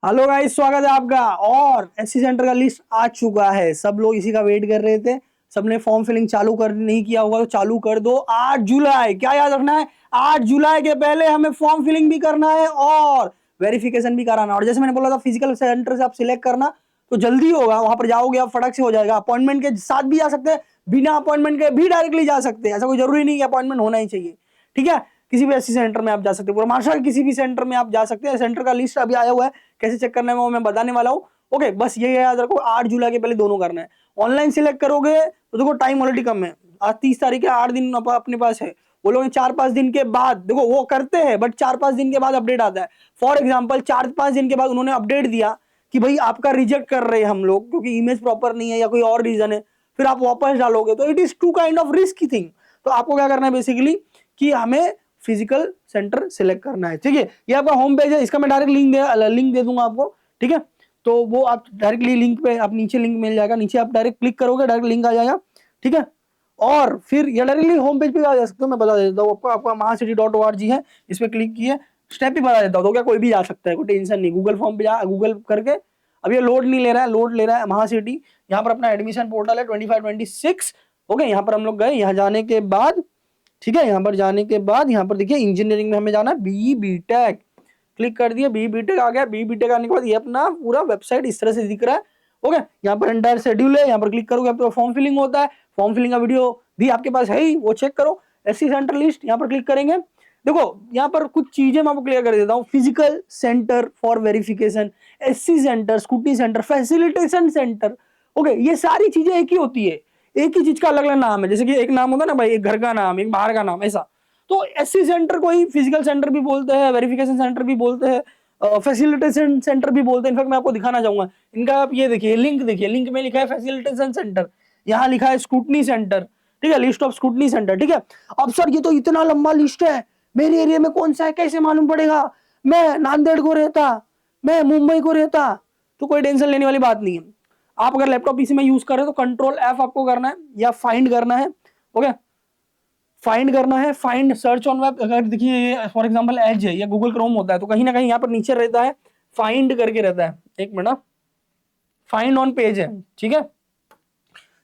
Hello guys, स्वागत है आपका। और एससी सेंटर का लिस्ट आ चुका है। सब लोग इसी का वेट कर रहे थे। सबने फॉर्म फिलिंग चालू कर नहीं किया होगा तो चालू कर दो। 8 जुलाई, क्या याद रखना है, 8 जुलाई के पहले हमें फॉर्म फिलिंग भी करना है और वेरिफिकेशन भी कराना। और जैसे मैंने बोला था, फिजिकल सेंटर से आप सिलेक्ट करना तो जल्दी होगा। वहां पर जाओगे आप, फटक से हो जाएगा। अपॉइंटमेंट के साथ भी जा सकते हैं, बिना अपॉइंटमेंट के भी डायरेक्टली जा सकते हैं। ऐसा कोई जरूरी नहीं है अपॉइंटमेंट होना ही चाहिए। ठीक है, किसी भी एससी सेंटर में आप जा सकते हो, पूरा महाराष्ट्र के किसी भी सेंटर में आप जा सकते हैं। सेंटर का लिस्ट अभी आया हुआ है, कैसे चेक करना है वो मैं बताने वाला हूँ। ओके, बस ये याद रखो, 8 जुलाई के पहले दोनों करना है। ऑनलाइन सिलेक्ट करोगे तो देखो टाइम ऑलरेडी कम है। आज 30 तारीख है, 8 दिन अपने पास है। वो लोग 4-5 दिन के बाद, देखो वो करते हैं बट 4-5 दिन के बाद अपडेट आता है। फॉर एग्जाम्पल 4-5 दिन के बाद उन्होंने अपडेट दिया कि भाई आपका रिजेक्ट कर रहे हैं हम लोग क्योंकि इमेज प्रॉपर नहीं है या कोई और रीजन है, फिर आप वापस डालोगे तो it is too kind of risky thing. तो आपको क्या करना है बेसिकली कि हमें फिजिकल सेंटर सिलेक्ट करना है। ठीक है, ये आपका होम पेज है, इसका मैं डायरेक्ट लिंक दे दूंगा आपको। ठीक है, तो वो आप डायरेक्टली लिंक पे, आप नीचे लिंक मिल जाएगा, नीचे आप डायरेक्ट क्लिक करोगे डायरेक्ट लिंक आ जाएगा। ठीक है, और फिर ये डायरेक्टली होम पेज पे आ जा सकते हो। मैं बता देता हूँ आपको, आपका महासिटी.org है, इस पे क्लिक किए, स्टेप भी बता देता हूँ तो क्या कोई भी जा सकता है, कोई टेंशन नहीं। गूगल फॉर्म पे जा, गूगल करके, अब ये लोड नहीं ले रहा है, लोड ले रहा है महासिटी। यहाँ पर अपना एडमिशन पोर्टल है 25-26। ओके, यहाँ पर हम लोग गए, यहाँ जाने के बाद, ठीक है, यहाँ पर जाने के बाद यहाँ पर देखिए इंजीनियरिंग में हमें जाना है, बीई बीटेक। क्लिक कर दिया, बीई बीटेक आ गया। बीई बीटेक आने के बाद ये अपना पूरा वेबसाइट इस तरह से दिख रहा है। ओके, यहाँ पर एंटायर शेड्यूल है, यहाँ पर क्लिक करोगे आपका फॉर्म फिलिंग होता है। फॉर्म फिलिंग का वीडियो भी आपके पास है ही, वो चेक करो। एससी सेंटर लिस्ट यहाँ पर क्लिक करेंगे। देखो यहाँ पर कुछ चीजें मैं आपको क्लियर कर देता हूँ। Physical centre for verification, SC centre, scooty centre, facilitation centre. Okay, ये सारी चीजें एक ही होती है, एक ही चीज का अलग अलग नाम है। जैसे कि एक नाम होता है ना भाई, एक घर का नाम, एक बाहर का नाम, ऐसा। तो एससी सेंटर को ही फिजिकल सेंटर भी बोलते हैं, वेरिफिकेशन सेंटर भी बोलते हैं, फैसिलिटेशन सेंटर भी बोलते हैं। इनफैक्ट मैं आपको दिखाना चाहूंगा इनका। आप ये देखिए, लिंक देखिए, लिंक में लिखा है फैसिलिटेशन सेंटर, यहाँ लिखा है स्कूटनी सेंटर। ठीक है, लिस्ट ऑफ स्कूटनी सेंटर। ठीक है, अब सर ये तो इतना लंबा लिस्ट है, मेरे एरिया में कौन सा है कैसे मालूम पड़ेगा, मैं नांदेड़ को रहता, मैं मुंबई को रहता। तो कोई टेंशन लेने वाली बात नहीं है। आप अगर लैपटॉप पीसी में यूज कर रहे हो तो कंट्रोल एफ आपको करना है या फाइंड करना है। ओके, फाइंड करना है, फाइंड सर्च ऑन वेब। अगर देखिए फॉर एग्जांपल एज है या गूगल क्रोम होता है तो कहीं ना कहीं यहाँ पर नीचे रहता है फाइंड करके रहता है। एक मिनट, फाइंड ऑन पेज है। ठीक है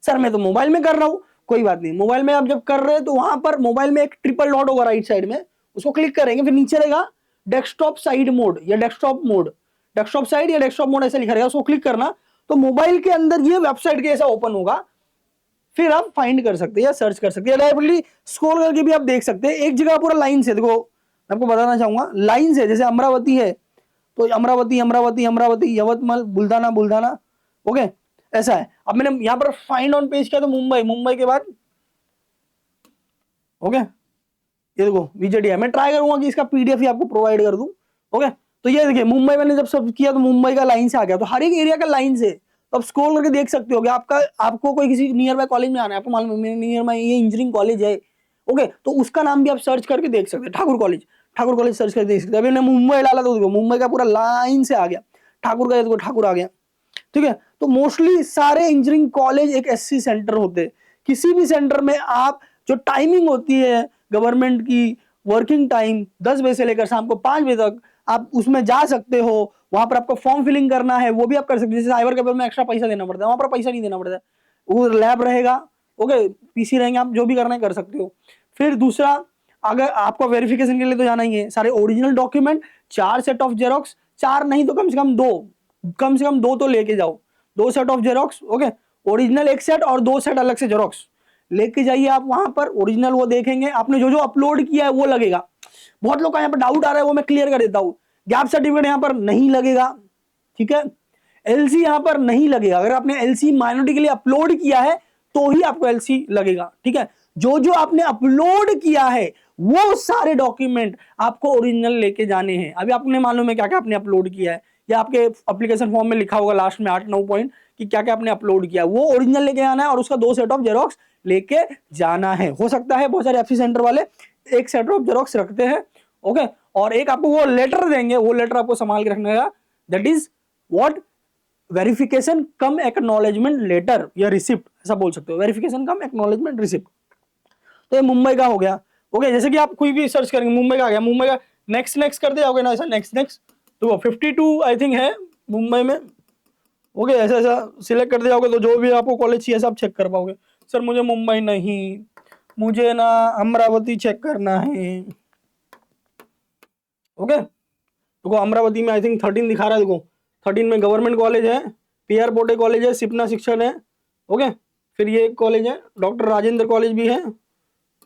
सर, मैं तो मोबाइल में कर रहा हूँ, कोई बात नहीं। मोबाइल में आप जब कर रहे हैं तो वहां पर मोबाइल में एक ट्रिपल डॉट होगा राइट साइड में, उसको क्लिक करेंगे, फिर नीचे रहेगा डेस्कटॉप साइड मोड या डेस्कटॉप मोड, डेस्कटॉप साइड या डेस्कटॉप मोड ऐसा लिखा रहेगा, उसको क्लिक करना तो मोबाइल के अंदर ये वेबसाइट के ऐसा ओपन होगा। फिर आप फाइंड कर सकते हैं या सर्च कर सकते हैं, डायरेक्टली स्क्रॉल करके भी आप देख सकते हैं। एक जगह पूरा लाइन से, देखो मैं आपको बताना चाहूंगा, लाइन से। जैसे अमरावती है तो अमरावती अमरावती अमरावती, यवतमाल, बुल्धाना बुल्धाना। ओके, ऐसा है। अब मैंने यहाँ पर फाइंड ऑन पेज किया तो मुंबई, मुंबई के बाद ओके, ये देखो विजेट है। मैं ट्राई करूंगा कि इसका पीडीएफ ही आपको प्रोवाइड कर दूं। ओके, तो ये देखिए मुंबई मैंने जब सब किया तो मुंबई का लाइन से आ गया, तो हर एक एरिया का लाइन से। तो आप स्क्रॉल करके देख सकते हो कि आपका, आपको कोई किसी नियर बाय कॉलेज में आना है, आपको मालूम है नियर बाय ये इंजीनियरिंग कॉलेज है। ओके, तो उसका नाम भी आप सर्च करके देख सकते हैं, Thakur college, Thakur college search करके देख सकते हैं। अभी मैंने मुंबई डाला तो देखो मुंबई का पूरा लाइन से आ गया, ठाकुर का देखो ठाकुर आ गया। ठीक है, तो मोस्टली सारे इंजीनियरिंग कॉलेज एक एससी सेंटर होते हैं। किसी भी सेंटर में आप, जो टाइमिंग होती है गवर्नमेंट की, वर्किंग टाइम 10 बजे से लेकर शाम को 5 बजे तक, आप उसमें जा सकते हो। वहां पर आपको फॉर्म फिलिंग करना है वो भी आप कर सकते हो। जैसे साइबर कैफे में एक्स्ट्रा पैसा देना पड़ता है, वहां पर पैसा नहीं देना पड़ता है, वो लैब रहेगा। ओके, पीसी रहेंगे, आप जो भी करना है कर सकते हो। फिर दूसरा, अगर आपको वेरिफिकेशन के लिए तो जाना ही है, सारे original document, 4 set of xerox, 4 नहीं तो कम से कम 2, कम से कम 2 तो लेके जाओ, 2 set of xerox. Okay, original एक सेट और 2 सेट अलग से जेरोक्स लेके जाइए आप वहां पर। ओरिजिनल वो देखेंगे, आपने जो जो अपलोड किया है वो लगेगा। बहुत लोग का यहाँ पर डाउट आ रहा है, वो मैं क्लियर कर देता हूं। गैप सर्टिफिकेट यहाँ पर नहीं लगेगा, ठीक है। एलसी यहाँ पर नहीं लगेगा, अगर आपने एलसी माइनॉरिटी के लिए अपलोड किया है तो ही आपको एलसी लगेगा, ठीक है। जो जो आपने अपलोड किया है वो सारे डॉक्यूमेंट आपको ओरिजिनल लेके जाने हैं। अभी आपने मालूम है क्या क्या आपने अपलोड किया है, या आपके एप्लीकेशन फॉर्म में लिखा होगा लास्ट में 8-9 पॉइंट कि क्या क्या आपने अपलोड किया, वो ओरिजिनल लेके आना है और उसका 2 सेट ऑफ जेरोक्स लेके जाना है। हो सकता है बहुत सारे एफसी सेंटर वाले एक सेट ऑफ जेरोक्स रखते हैं, ओके, और एक आपको वो लेटर देंगे, वो लेटर आपको संभाल के रखना है। That is what, verification cum acknowledgement letter या रिसिप्ट, ऐसा बोल सकते हो, वेरिफिकेशन कम एक्नॉलेजमेंट रिसिप्ट। तो ये मुंबई का हो गया। ओके, जैसे कि आप कोई भी सर्च करेंगे मुंबई का आ गया, मुंबई का नेक्स्ट नेक्स्ट कर दिया होगा ना, ऐसा नेक्स्ट नेक्स्ट। तो 52 आई थिंक है, मुंबई में, ओके, ऐसा ऐसा सिलेक्ट करते जाओगे तो जो भी आपको कॉलेज चाहिए सब चेक कर पाओगे। सर मुझे मुंबई नहीं, मुझे ना अमरावती चेक करना है, ओके। देखो अमरावती में आई थिंक 13 दिखा रहा है, देखो 13 में गवर्नमेंट कॉलेज है, PR पोटे कॉलेज है, सिपना शिक्षण है, ओके। फिर ये एक कॉलेज है, डॉक्टर राजेंद्र कॉलेज भी है,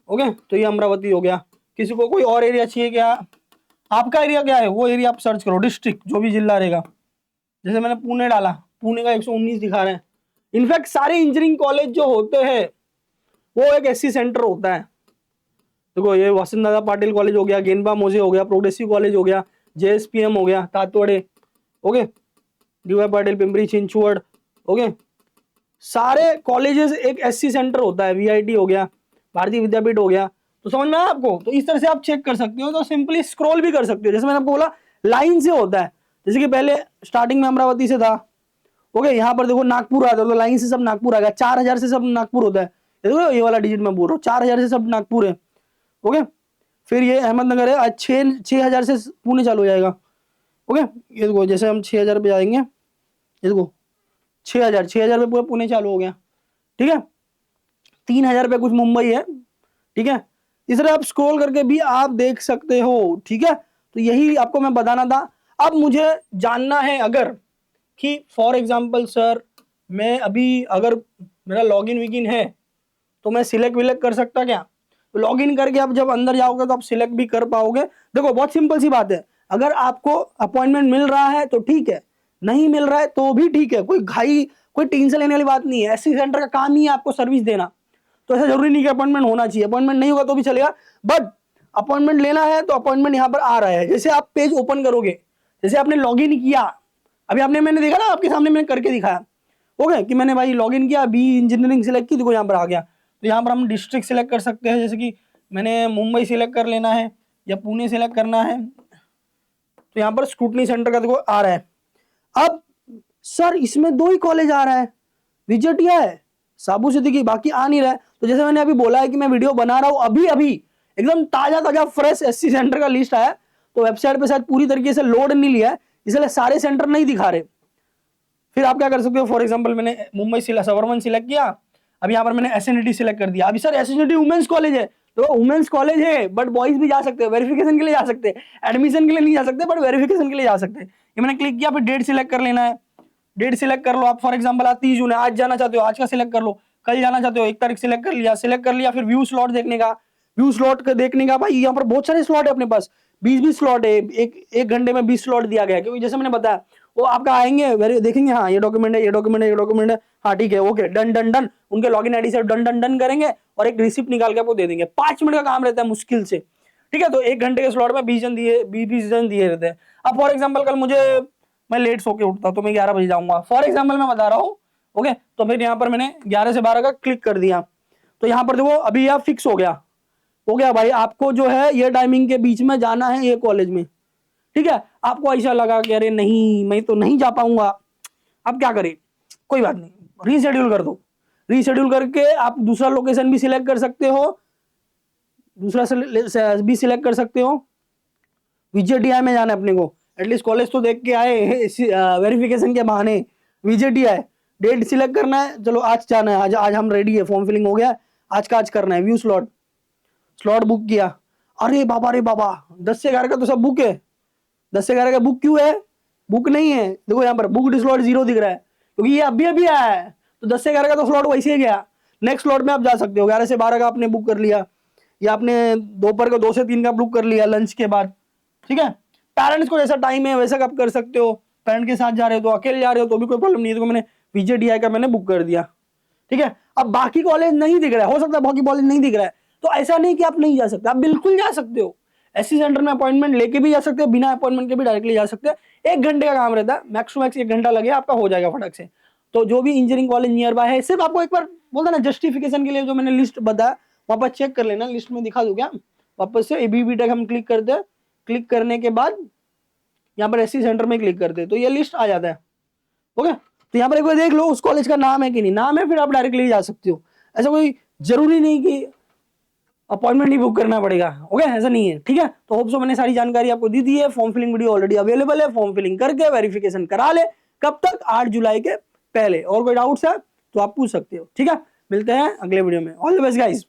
ओके। तो ये अमरावती हो गया। किसी को कोई और एरिया चाहिए क्या? आपका एरिया क्या है वो एरिया आप सर्च करो, डिस्ट्रिक्ट जो भी जिला रहेगा। जैसे मैंने पुणे डाला, पुणे का 119 दिखा रहे हैं। इनफैक्ट सारे इंजीनियरिंग कॉलेज जो होते हैं वो एक SC सेंटर होता है। देखो ये वसंतदादा पाटिल कॉलेज हो गया, गेनबा मोजे हो गया, प्रोग्रेसिव कॉलेज हो गया, JSPM हो गया Tathawade, okay, DY Patil Pimpri Chinchwad, okay. सारे कॉलेजेस एक SC सेंटर होता है। VIT हो गया, भारतीय विद्यापीठ हो गया। तो समझ में आया आपको? तो इस तरह से आप चेक कर सकते हो। तो सिंपली स्क्रॉल भी कर सकते हो, जैसे मैंने आपको बोला लाइन से होता है। जैसे कि पहले स्टार्टिंग में अमरावती से था, ओके, यहाँ पर देखो नागपुर आता है, तो लाइन से सब नागपुर आ गया। 4000 से सब नागपुर होता है, देखो ये वाला डिजिट मैं बोल रहा हूँ, 4000 से सब नागपुर है, ओके। फिर ये अहमदनगर है, आज 6000 से पुणे चालू हो जाएगा, ओके। ये देखो जैसे हम 6000 पे जाएंगे, ये देखो 6000 पे पूरा पुणे चालू हो गया, ठीक है। 3000 पे कुछ मुंबई है, ठीक है। इस तरह आप स्क्रॉल करके भी आप देख सकते हो, ठीक है। तो यही आपको मैं बताना था। अब मुझे जानना है अगर कि फॉर एग्जाम्पल सर मैं अभी अगर मेरा लॉगिन विगिन है तो मैं सिलेक्ट विलेक्ट कर सकता क्या? तो लॉगिन करके आप जब अंदर जाओगे तो आप सिलेक्ट भी कर पाओगे। देखो बहुत सिंपल सी बात है, अगर आपको अपॉइंटमेंट मिल रहा है तो ठीक है, नहीं मिल रहा है तो भी ठीक है, कोई घाई कोई टेंशन लेने वाली बात नहीं है। SC सेंटर का काम ही है आपको सर्विस देना, तो ऐसा जरूरी नहीं कि अपॉइंटमेंट होना चाहिए। अपॉइंटमेंट नहीं होगा तो भी चलेगा, बट अपॉइंटमेंट लेना है तो अपॉइंटमेंट यहाँ पर आ रहा है। जैसे आप पेज ओपन करोगे, जैसे आपने लॉगिन किया, अभी आपने मैंने देखा ना आपके सामने मैंने करके दिखाया, ओके, कि मैंने भाई लॉगिन किया, B इंजीनियरिंग सिलेक्ट की, देखो यहाँ पर आ गया। तो यहाँ पर हम डिस्ट्रिक्ट सिलेक्ट कर सकते हैं, जैसे कि मैंने मुंबई सिलेक्ट कर लेना है या पुणे सिलेक्ट करना है, तो यहाँ पर स्क्रूटनी सेंटर का देखो आ रहा है। अब सर इसमें 2 ही कॉलेज आ रहा है, विजेटिया है, साबू सिद्दीकी, बाकी आ नहीं रहा है। तो जैसे मैंने अभी बोला है कि मैं वीडियो बना रहा हूं अभी अभी एकदम ताजा ताजा फ्रेश SC सेंटर का लिस्ट आया, तो वेबसाइट पे शायद पूरी तरीके से लोड नहीं लिया है, इसलिए सारे सेंटर नहीं दिखा रहे। फिर आप क्या कर सकते हो, फॉर एग्जांपल मैंने मुंबई सबर्बन सिलेक्ट किया, अब यहाँ पर मैंने SNDT सिलेक्ट कर दिया। अभी सर SNDT वुमेन्स कॉलेज है, तो वुमेन्स कॉलेज है बट बॉयज भी जा सकते हैं, वेरिफिकेशन के लिए जा सकते हैं, एडमिशन के लिए नहीं जा सकते बट वेरिफिकेशन के लिए जा सकते हैं। ये मैंने क्लिक किया, फिर डेट सिलेक्ट कर लेना है, डेट सिलेक्ट कर लो आप। फॉर एग्जांपल आज 30 जून है, आज जाना चाहते हो आज का सिलेक्ट कर लो, कल जाना चाहते हो 1 तारीख सिलेक्ट कर लिया। फिर व्यू स्लॉट देखने का, व्यू स्लॉट देखने का, भाई यहाँ पर बहुत सारे स्लॉट है अपने पास, 20 स्लॉट है, एक घंटे में 20 स्लॉट दिया गया, क्योंकि जैसे मैंने बताया वो आपका आएंगे देखेंगे, हाँ ये डॉक्यूमेंट है, ये डॉक्यूमेंट है, ये डॉक्यूमेंट है, हाँ ठीक है, ओके, डन डन डन, उनके लॉगिन आईडी से डन डन डन करेंगे और एक रिसिप्ट निकाल के आपको दे देंगे। 5 मिनट का काम रहता है मुश्किल से, ठीक है। तो 1 घंटे के स्लॉट में 20 जन दिए रहते हैं। अब फॉर एग्जाम्पल कल मुझे मैं लेट सो के उठता तो मैं 11 बजे जाऊंगा, फॉर एग्जाम्पल मैं बता रहा हूँ, ओके। तो फिर यहाँ पर मैंने 11 से 12 का क्लिक कर दिया, तो यहाँ पर देखो अभी यह फिक्स हो गया भाई, आपको जो है ये टाइमिंग के बीच में जाना है ये कॉलेज में, ठीक है। आपको ऐसा लगा कि अरे नहीं मैं तो नहीं जा पाऊंगा, अब क्या करें, कोई बात नहीं, रीशेड्यूल कर दो। रीशेड्यूल करके आप दूसरा लोकेशन भी सिलेक्ट कर सकते हो, दूसरा भी सिलेक्ट कर सकते हो। VJTI में जाना है अपने को, एटलीस्ट कॉलेज तो देख के आए वेरिफिकेशन के बहाने। VJTI डेट सिलेक्ट करना है, चलो आज जाना है, आज हम रेडी है, फॉर्म फिलिंग हो गया, आज का आज करना है। व्यू स्लॉट बुक किया, अरे बाबा 10 से 11 का तो सब बुक है। 10 से 11 का बुक क्यों है? बुक नहीं है, देखो यहाँ पर बुक स्लॉट 0 दिख रहा है, क्योंकि ये अभी अभी आया है। तो 10 से 11 का तो स्लॉट वैसे ही गया, नेक्स्ट स्लॉट में आप जा सकते हो। 11 से 12 का आपने बुक कर लिया, या आपने दोपहर को 2 से 3 का बुक कर लिया लंच के बाद, ठीक है। पेरेंट्स को जैसा टाइम है वैसा आप कर सकते हो, पेरेंट के साथ जा रहे हो तो अकेले जा रहे हो तो भी कोई प्रॉब्लम नहीं है। तो मैंने VJTI का मैंने बुक कर दिया, ठीक है। अब बाकी कॉलेज नहीं दिख रहा है, हो सकता है बाकी कॉलेज नहीं दिख रहा है, तो ऐसा नहीं कि आप नहीं जा सकते, आप बिल्कुल जा सकते हो। SC सेंटर में अपॉइंटमेंट लेके भी जा सकते हैं, बिना अपॉइंटमेंट के भी डायरेक्टली जा सकते हैं। 1 घंटे का काम रहता है, मैक्स टू मैक्स 1 घंटा लगे आपका हो जाएगा फटक से। तो जो भी इंजीनियरिंग कॉलेज नियर बाय है, सिर्फ आपको एक बार बोलता ना जस्टिफिकेशन के लिए जो मैंने लिस्ट बताया वहां पर चेक कर लेना, लिस्ट में दिखा दूं क्या वापस से। ABB तक हम क्लिक करते हैं, क्लिक करने के बाद यहाँ पर SC सेंटर में क्लिक करते हैं तो ये लिस्ट आ जाता है, ओके। तो यहाँ पर एक बार देख लो उस कॉलेज का नाम है कि नहीं, नाम है फिर आप डायरेक्टली जा सकते हो। ऐसा कोई जरूरी नहीं कि अपॉइंटमेंट ही बुक करना पड़ेगा। ओके, ऐसा नहीं है, ठीक है। तो होप सो मैंने सारी जानकारी आपको दी है। Form filling video already available है, फॉर्म फिलिंग करके वेरिफिकेशन करा ले। कब तक? 8 जुलाई के पहले। और कोई डाउट्स है तो आप पूछ सकते हो, ठीक है। मिलते हैं अगले वीडियो में। All the best guys.